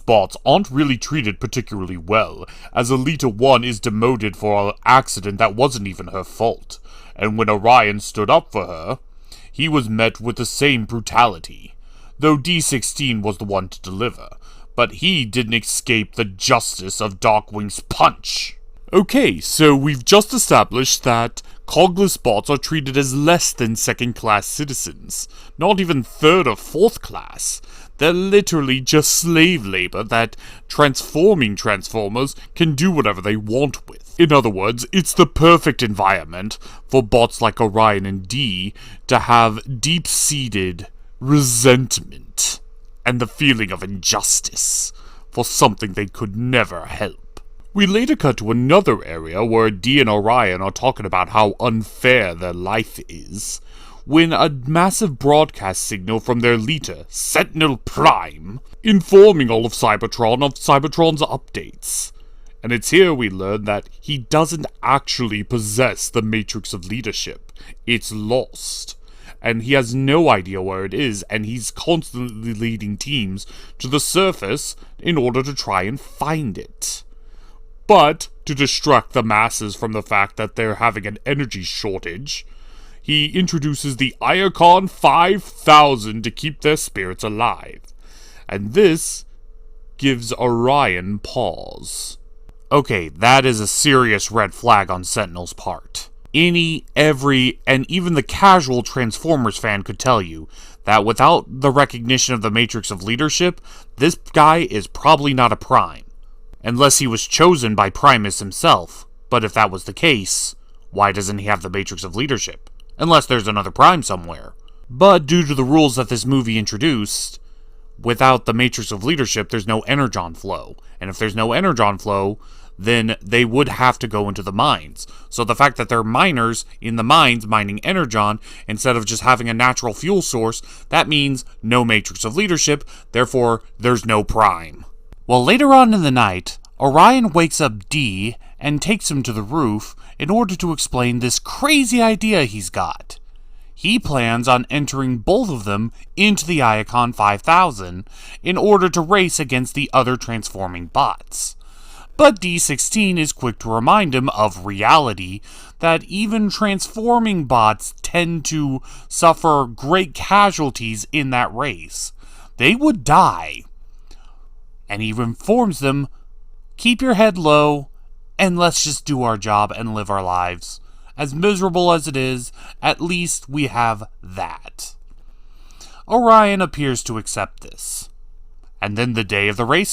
bots aren't really treated particularly well, as Alita 1 is demoted for an accident that wasn't even her fault, and when Orion stood up for her, he was met with the same brutality, though D16 was the one to deliver, but he didn't escape the justice of Darkwing's punch. Okay, so we've just established that cogless bots are treated as less than second-class citizens, not even third or fourth class. They're literally just slave labor that transforming Transformers can do whatever they want with. In other words, it's the perfect environment for bots like Orion and D to have deep-seated resentment and the feeling of injustice for something they could never help. We later cut to another area where D and Orion are talking about how unfair their life is, when a massive broadcast signal from their leader, Sentinel Prime, informing all of Cybertron's updates. And it's here we learn that he doesn't actually possess the Matrix of Leadership. It's lost. And he has no idea where it is, and he's constantly leading teams to the surface in order to try and find it. But, to distract the masses from the fact that they're having an energy shortage, he introduces the Iacon 5000 to keep their spirits alive. And this gives Orion pause. Okay, that is a serious red flag on Sentinel's part. Every, and even the casual Transformers fan could tell you that without the recognition of the Matrix of Leadership, this guy is probably not a Prime. Unless he was chosen by Primus himself. But if that was the case, why doesn't he have the Matrix of Leadership? Unless there's another Prime somewhere. But due to the rules that this movie introduced, without the Matrix of Leadership, there's no energon flow. And if there's no energon flow, then they would have to go into the mines. So the fact that they're miners in the mines mining energon, instead of just having a natural fuel source, that means no Matrix of Leadership, therefore there's no Prime. Well, later on in the night, Orion wakes up D and takes him to the roof in order to explain this crazy idea he's got. He plans on entering both of them into the Iacon 5000 in order to race against the other transforming bots. But D16 is quick to remind him of reality, that even transforming bots tend to suffer great casualties in that race. They would die. And he informs them, keep your head low, and let's just do our job and live our lives. As miserable as it is, at least we have that. Orion appears to accept this. And then the day of the race